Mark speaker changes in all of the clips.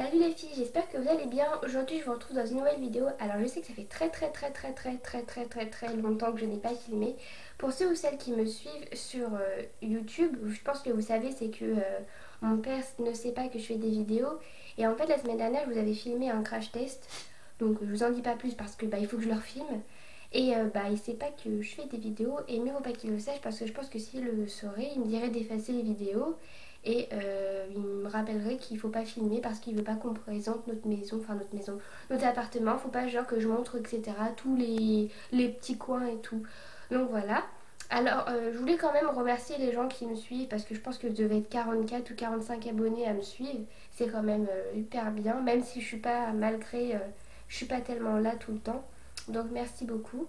Speaker 1: Salut les filles, j'espère que vous allez bien. Aujourd'hui je vous retrouve dans une nouvelle vidéo. Alors je sais que ça fait très longtemps que je n'ai pas filmé. Pour ceux ou celles qui me suivent sur YouTube, je pense que vous savez, c'est que mon père ne sait pas que je fais des vidéos. Et en fait la semaine dernière je vous avais filmé un crash test. Donc je vous en dis pas plus parce que il faut que je leur filme. Et il sait pas que je fais des vidéos et mieux vaut pas qu'il le sache parce que je pense que s'il le saurait, il me dirait d'effacer les vidéos et il me rappellerait qu'il faut pas filmer parce qu'il veut pas qu'on présente notre maison, notre appartement, faut pas genre que je montre etc. tous les petits coins et tout. Donc voilà. Alors je voulais quand même remercier les gens qui me suivent parce que je pense que je devais être 44 ou 45 abonnés à me suivre. C'est quand même hyper bien, même si je suis pas malgré, je suis pas tellement là tout le temps. Donc merci beaucoup.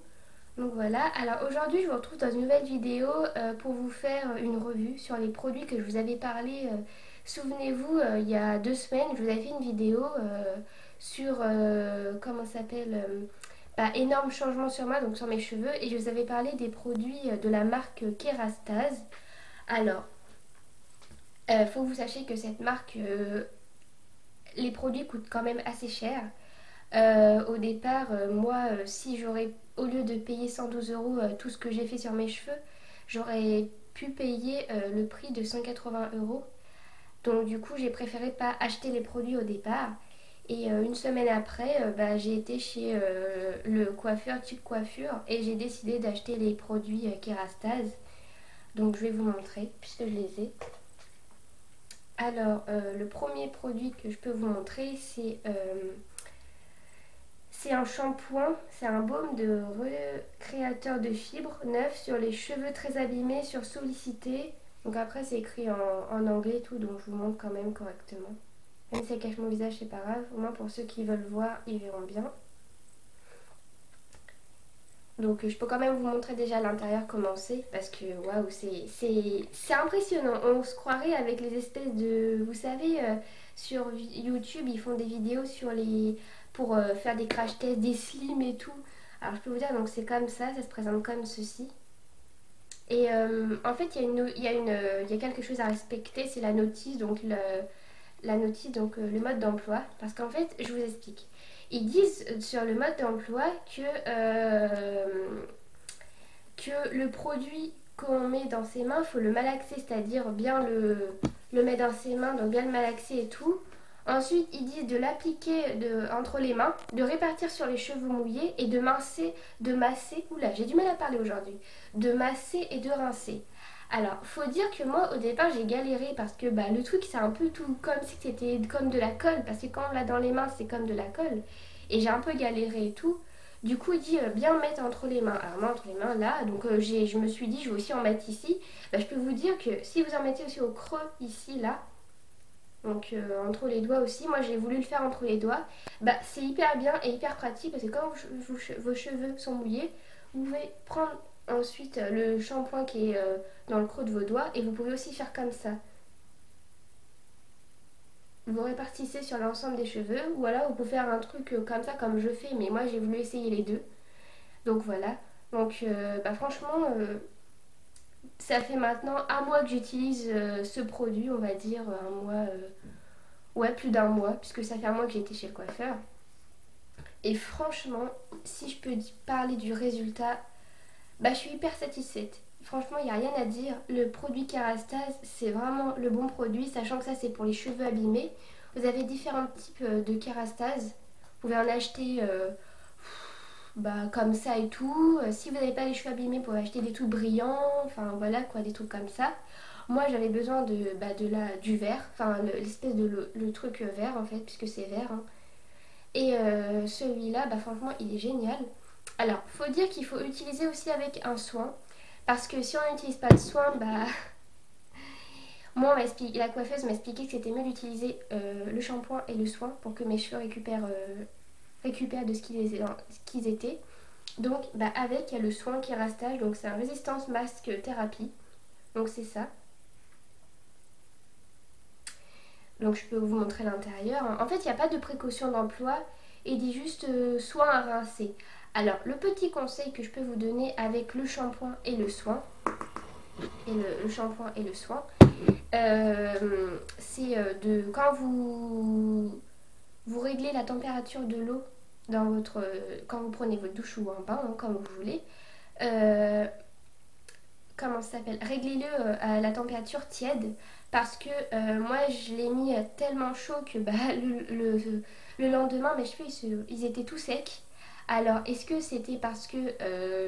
Speaker 1: Donc voilà, alors aujourd'hui je vous retrouve dans une nouvelle vidéo pour vous faire une revue sur les produits que je vous avais parlé. Souvenez-vous, il y a 2 semaines, je vous avais fait une vidéo sur, comment ça s'appelle, énorme changement sur moi, donc sur mes cheveux, et je vous avais parlé des produits de la marque Kerastase. Alors, faut que vous sachiez que cette marque, les produits coûtent quand même assez cher. Au départ, moi, si j'aurais, au lieu de payer 112 euros tout ce que j'ai fait sur mes cheveux, j'aurais pu payer le prix de 180 euros. Donc du coup, j'ai préféré pas acheter les produits au départ. Et une semaine après, j'ai été chez le coiffeur type coiffure et j'ai décidé d'acheter les produits Kerastase. Donc je vais vous montrer puisque je les ai. Alors, le premier produit que je peux vous montrer, c'est un shampoing, c'est un baume de recréateur de fibres neuf sur les cheveux très abîmés, sur sollicité. Donc après c'est écrit en anglais et tout, donc je vous montre quand même correctement. Même si ça cache mon visage, c'est pas grave. Au moins pour ceux qui veulent voir, ils verront bien. Donc je peux quand même vous montrer déjà à l'intérieur comment c'est, parce que waouh, c'est impressionnant. On se croirait avec les espèces de... Vous savez, sur YouTube, ils font des vidéos sur les... pour faire des crash tests, des slims et tout. Alors je peux vous dire, donc c'est comme ça se présente comme ceci. Et en fait, il y a quelque chose à respecter, c'est la notice, donc la notice, donc le mode d'emploi. Parce qu'en fait, je vous explique. Ils disent sur le mode d'emploi que le produit qu'on met dans ses mains, il faut le malaxer, c'est-à-dire bien le mettre dans ses mains, donc bien le malaxer et tout. Ensuite, ils disent de l'appliquer entre les mains, de répartir sur les cheveux mouillés et de masser, oula, j'ai du mal à parler aujourd'hui, de masser et de rincer. Alors, faut dire que moi, au départ, j'ai galéré parce que le truc, c'est un peu tout comme si c'était comme de la colle, parce que quand on l'a dans les mains, c'est comme de la colle. Et j'ai un peu galéré et tout. Du coup, il dit bien mettre entre les mains. Alors, moi, entre les mains, là, donc je me suis dit, je vais aussi en mettre ici. Je peux vous dire que si vous en mettez aussi au creux, ici, là, donc entre les doigts aussi, moi j'ai voulu le faire entre les doigts, c'est hyper bien et hyper pratique parce que quand vos cheveux sont mouillés, vous pouvez prendre ensuite le shampoing qui est dans le creux de vos doigts et vous pouvez aussi faire comme ça. Vous répartissez sur l'ensemble des cheveux ou alors vous pouvez faire un truc comme ça comme je fais, mais moi j'ai voulu essayer les deux. Donc voilà. Donc franchement, ça fait maintenant un mois que j'utilise ce produit, on va dire un mois, ouais, plus d'un mois, puisque ça fait un mois que j'ai été chez le coiffeur. Et franchement, si je peux parler du résultat, je suis hyper satisfaite. Franchement, il n'y a rien à dire. Le produit Kerastase, c'est vraiment le bon produit, sachant que ça, c'est pour les cheveux abîmés. Vous avez différents types de Kerastase. Vous pouvez en acheter comme ça et tout. Si vous n'avez pas les cheveux abîmés, vous pouvez acheter des trucs brillants. Enfin, voilà quoi, des trucs comme ça. Moi, j'avais besoin du vert. Enfin, l'espèce de le truc vert, en fait, puisque c'est vert. Hein. Et celui-là, franchement, il est génial. Alors, faut dire qu'il faut utiliser aussi avec un soin. Parce que si on n'utilise pas de soin, moi, la coiffeuse m'a expliqué que c'était mieux d'utiliser le shampoing et le soin pour que mes cheveux récupèrent de ce qu'ils étaient. Donc, avec, il y a le soin qui rastage. Donc, c'est un résistance masque thérapie. Donc, c'est ça. Donc, je peux vous montrer l'intérieur. En fait, il n'y a pas de précaution d'emploi. Il dit juste soin à rincer. Alors, le petit conseil que je peux vous donner avec le shampoing et le soin, le shampoing et le soin, c'est de quand vous vous réglez la température de l'eau dans votre quand vous prenez votre douche ou un bain, hein, comme vous voulez. Euh, Comment ça s'appelle, réglez-le à la température tiède parce que moi je l'ai mis tellement chaud que bah, le lendemain mes cheveux ils étaient tout secs. Alors est-ce que c'était parce que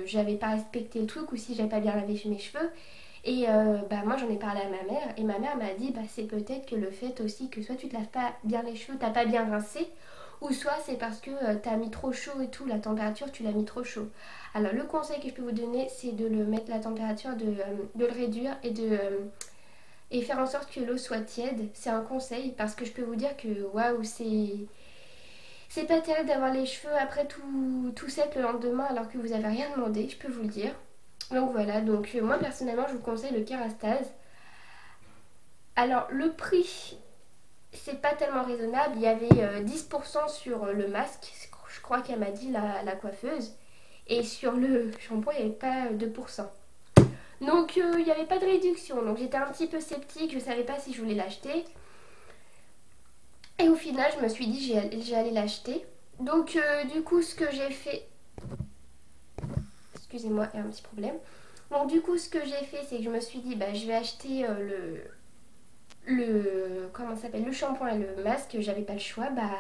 Speaker 1: j'avais pas respecté le truc ou si j'avais pas bien lavé mes cheveux? Et bah, moi j'en ai parlé à ma mère et ma mère m'a dit bah, c'est peut-être que le fait aussi que soit tu te laves pas bien les cheveux, t'as pas bien rincé, ou soit c'est parce que t'as mis trop chaud et tout, la température tu l'as mis trop chaud. Alors le conseil que je peux vous donner c'est de le mettre la température, de le réduire et faire en sorte que l'eau soit tiède. C'est un conseil parce que je peux vous dire que waouh c'est pas terrible d'avoir les cheveux après tout sec le lendemain alors que vous avez rien demandé, je peux vous le dire. Donc voilà, donc moi personnellement je vous conseille le Kerastase. Alors le prix c'est pas tellement raisonnable, il y avait 10% sur le masque, je crois qu'elle m'a dit la coiffeuse, et sur le shampoing il n'y avait pas 2%. Donc il n'y avait pas de réduction, donc j'étais un petit peu sceptique, je savais pas si je voulais l'acheter. Et au final je me suis dit j'allais l'acheter. Donc du coup ce que j'ai fait... Excusez-moi, il y a un petit problème. Donc du coup ce que j'ai fait c'est que je me suis dit bah, je vais acheter comment ça s'appelle, le shampoing et le masque, j'avais pas le choix. Bah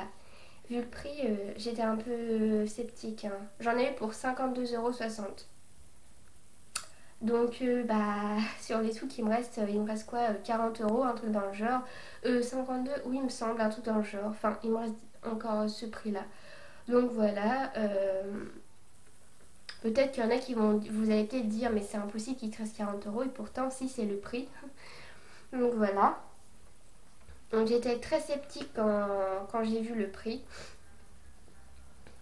Speaker 1: vu le prix, j'étais un peu sceptique, hein. J'en ai eu pour 52,60 €. Donc bah sur les sous qui me restent, il me reste quoi, 40 €, un truc dans le genre. 52, oui il me semble, un truc dans le genre. Enfin il me reste encore ce prix là. Donc voilà. Peut-être qu'il y en a qui vont, vous allez peut-être dire mais c'est impossible qu'il te reste 40 € et pourtant si c'est le prix. Donc voilà. Donc j'étais très sceptique quand j'ai vu le prix.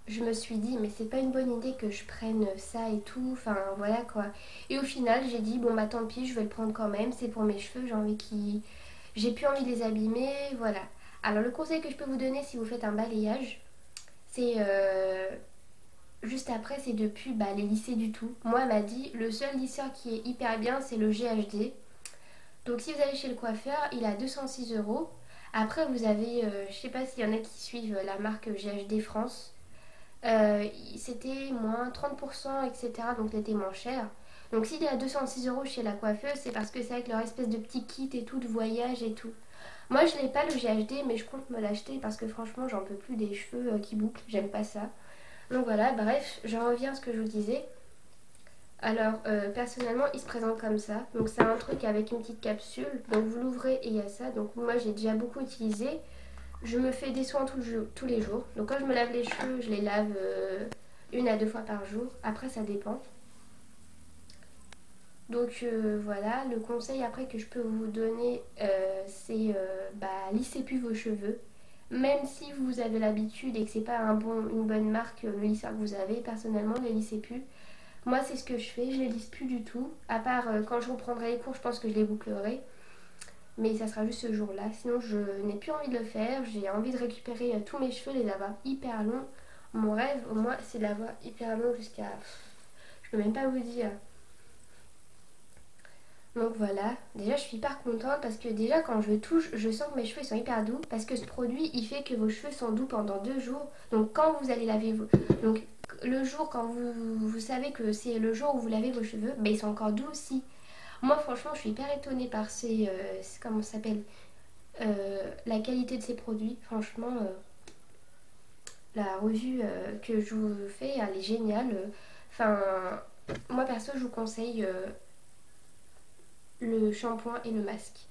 Speaker 1: Je me suis dit mais c'est pas une bonne idée que je prenne ça et tout, enfin voilà quoi. Et au final j'ai dit bon bah tant pis, je vais le prendre quand même, c'est pour mes cheveux, j'ai plus envie de les abîmer, voilà. Alors le conseil que je peux vous donner si vous faites un balayage, c'est juste après c'est de plus bah, les lisser du tout. Moi elle m'a dit le seul lisseur qui est hyper bien c'est le GHD. Donc si vous allez chez le coiffeur, il a 206 €. Après vous avez, je sais pas s'il y en a qui suivent la marque GHD France. C'était moins 30%, etc. Donc c'était moins cher. Donc s'il est à 206 € chez la coiffeuse, c'est parce que c'est avec leur espèce de petit kit et tout, de voyage et tout. Moi je n'ai pas le GHD, mais je compte me l'acheter parce que franchement j'en peux plus des cheveux qui bouclent, j'aime pas ça. Donc voilà, bref, j'en reviens à ce que je vous disais. Alors personnellement il se présente comme ça. Donc c'est un truc avec une petite capsule. Donc vous l'ouvrez et il y a ça. Donc moi j'ai déjà beaucoup utilisé. Je me fais des soins tous les jours. Donc quand je me lave les cheveux, je les lave 1 à 2 fois par jour. Après ça dépend. Donc voilà, le conseil après que je peux vous donner, c'est bah, lissez plus vos cheveux. Même si vous avez l'habitude et que c'est pas une bonne marque, le lisseur que vous avez, personnellement, ne les lissez plus. Moi c'est ce que je fais, je les lisse plus du tout. À part quand je reprendrai les cours, je pense que je les bouclerai. Mais ça sera juste ce jour-là. Sinon, je n'ai plus envie de le faire. J'ai envie de récupérer tous mes cheveux, les avoir hyper longs. Mon rêve, au moins, c'est de l'avoir hyper long jusqu'à... Je peux même pas vous dire. Donc voilà. Déjà, je suis hyper contente parce que déjà, quand je touche, je sens que mes cheveux sont hyper doux. Parce que ce produit, il fait que vos cheveux sont doux pendant 2 jours. Donc quand vous allez laver vos... Donc le jour, quand vous savez que c'est le jour où vous lavez vos cheveux, ben, ils sont encore doux aussi. Moi, franchement, je suis hyper étonnée par comment ça s'appelle, la qualité de ces produits. Franchement, la revue que je vous fais, elle est géniale. Enfin, moi perso, je vous conseille le shampoing et le masque.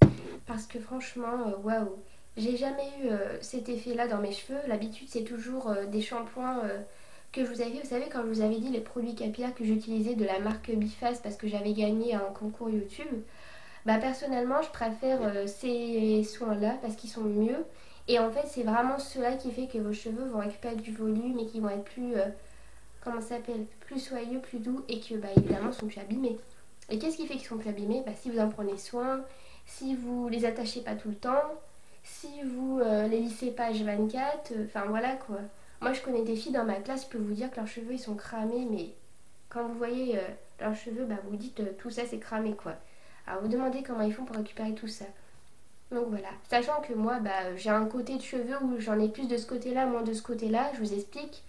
Speaker 1: Parce que franchement, waouh, j'ai jamais eu cet effet-là dans mes cheveux. L'habitude, c'est toujours des shampoings que je vous avais. Vous savez, quand je vous avais dit les produits capillaires que j'utilisais de la marque Biface parce que j'avais gagné un concours YouTube. Bah personnellement je préfère ces soins-là parce qu'ils sont mieux. Et en fait c'est vraiment cela qui fait que vos cheveux vont récupérer du volume et qui vont être plus, comment ça s'appelle, plus soyeux, plus doux et que bah évidemment sont plus abîmés. Et qu'est-ce qui fait qu'ils sont plus abîmés? Bah si vous en prenez soin, si vous les attachez pas tout le temps, si vous les lissez pas H24, enfin voilà quoi. Moi je connais des filles dans ma classe, je peux vous dire que leurs cheveux ils sont cramés, mais quand vous voyez leurs cheveux, bah vous dites tout ça c'est cramé quoi. Alors vous demandez comment ils font pour récupérer tout ça. Donc voilà, sachant que moi j'ai un côté de cheveux où j'en ai plus de ce côté là, moins de ce côté là, je vous explique.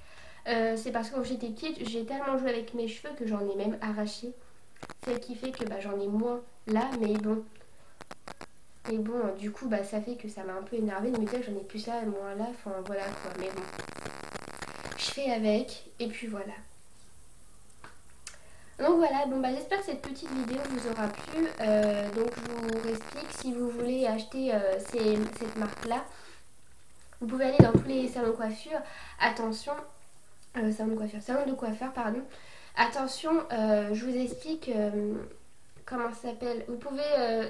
Speaker 1: C'est parce que quand j'étais petite j'ai tellement joué avec mes cheveux que j'en ai même arraché. C'est ce qui fait que j'en ai moins là, mais bon. Mais bon, du coup ça fait que ça m'a un peu énervé de me dire que j'en ai plus là et moins là, enfin voilà quoi, mais bon. Je fais avec et puis voilà. Donc voilà, bon j'espère que cette petite vidéo vous aura plu. Donc je vous explique, si vous voulez acheter cette marque là, vous pouvez aller dans tous les salons de coiffure. Attention, salon de coiffeur pardon. Attention, je vous explique comment ça s'appelle. Vous pouvez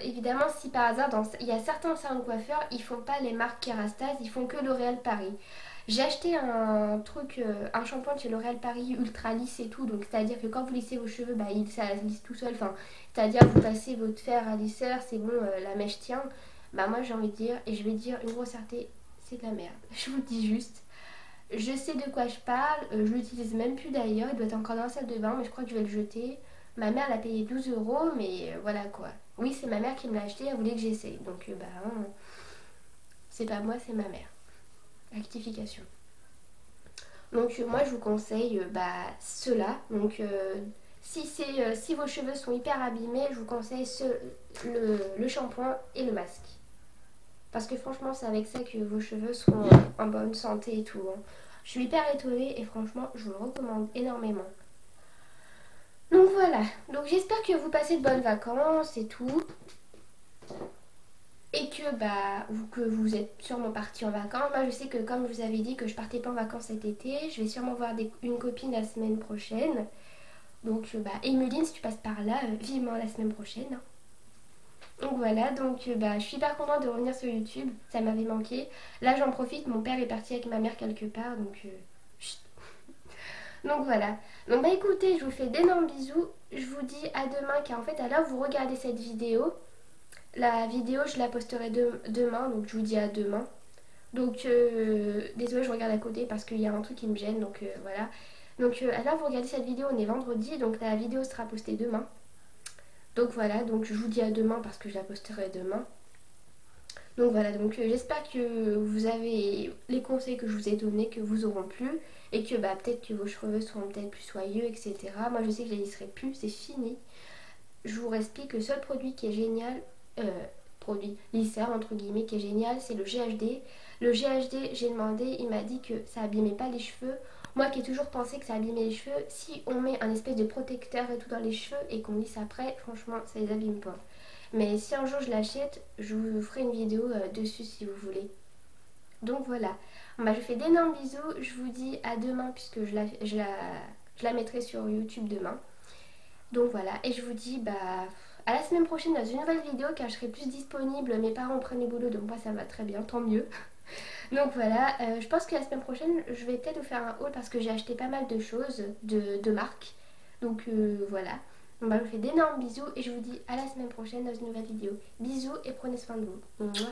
Speaker 1: évidemment, si par hasard il y a certains salons de coiffeur, ils font pas les marques Kerastase, ils font que L'Oréal Paris. J'ai acheté un truc, un shampoing de chez L'Oréal Paris ultra lisse et tout, donc c'est à dire que quand vous lissez vos cheveux, ça lisse tout seul, enfin c'est à dire vous passez votre fer à lisseur, c'est bon, la mèche tient. Moi j'ai envie de dire, et je vais dire une grossièreté, c'est de la merde, je vous le dis juste. Je sais de quoi je parle, je l'utilise même plus d'ailleurs, il doit être encore dans la salle de bain, mais je crois que je vais le jeter. Ma mère l'a payé 12 euros, mais voilà quoi. Oui, c'est ma mère qui me l'a acheté, elle voulait que j'essaye. Donc c'est pas moi, c'est ma mère. Rectification. Donc moi je vous conseille ceux-là. Donc si vos cheveux sont hyper abîmés, je vous conseille le shampoing et le masque. Parce que franchement c'est avec ça que vos cheveux seront en bonne santé et tout. Hein. Je suis hyper étonnée et franchement je vous le recommande énormément. Donc voilà, donc j'espère que vous passez de bonnes vacances et tout. Et que vous êtes sûrement partis en vacances. Moi je sais que comme je vous avais dit que je partais pas en vacances cet été, je vais sûrement voir une copine la semaine prochaine. Donc Emeline, si tu passes par là, vivement la semaine prochaine. Hein. Donc voilà, donc je suis hyper contente de revenir sur YouTube, ça m'avait manqué. Là j'en profite, mon père est parti avec ma mère quelque part, donc chut. Donc voilà. Donc écoutez, je vous fais d'énormes bisous. Je vous dis à demain car en fait à l'heure où vous regardez cette vidéo, la vidéo je la posterai demain, donc je vous dis à demain. Donc désolée, je regarde à côté parce qu'il y a un truc qui me gêne, donc voilà. Donc à l'heure où vous regardez cette vidéo, on est vendredi, donc la vidéo sera postée demain. Donc voilà, donc je vous dis à demain parce que je la posterai demain. Donc voilà, donc j'espère que vous avez les conseils que je vous ai donnés, que vous auront plu. Et que peut-être que vos cheveux seront peut-être plus soyeux, etc. Moi je sais que je les lisserai plus, c'est fini. Je vous explique, le seul produit qui est génial, produit lisseur entre guillemets qui est génial, c'est le GHD. Le GHD, j'ai demandé, il m'a dit que ça abîmait pas les cheveux. Moi qui ai toujours pensé que ça abîmait les cheveux, si on met un espèce de protecteur et tout dans les cheveux et qu'on lisse après, franchement ça les abîme pas. Mais si un jour je l'achète, je vous ferai une vidéo dessus si vous voulez. Donc voilà, je vous fais d'énormes bisous, je vous dis à demain puisque je la mettrai sur YouTube demain. Donc voilà, et je vous dis à la semaine prochaine dans une nouvelle vidéo car je serai plus disponible, mes parents prennent le boulot donc moi ça va très bien, tant mieux. Donc voilà, je pense que la semaine prochaine je vais peut-être vous faire un haul parce que j'ai acheté pas mal de choses de marques. Donc voilà, je vous fais d'énormes bisous et je vous dis à la semaine prochaine dans une nouvelle vidéo. Bisous et prenez soin de vous. Mouah.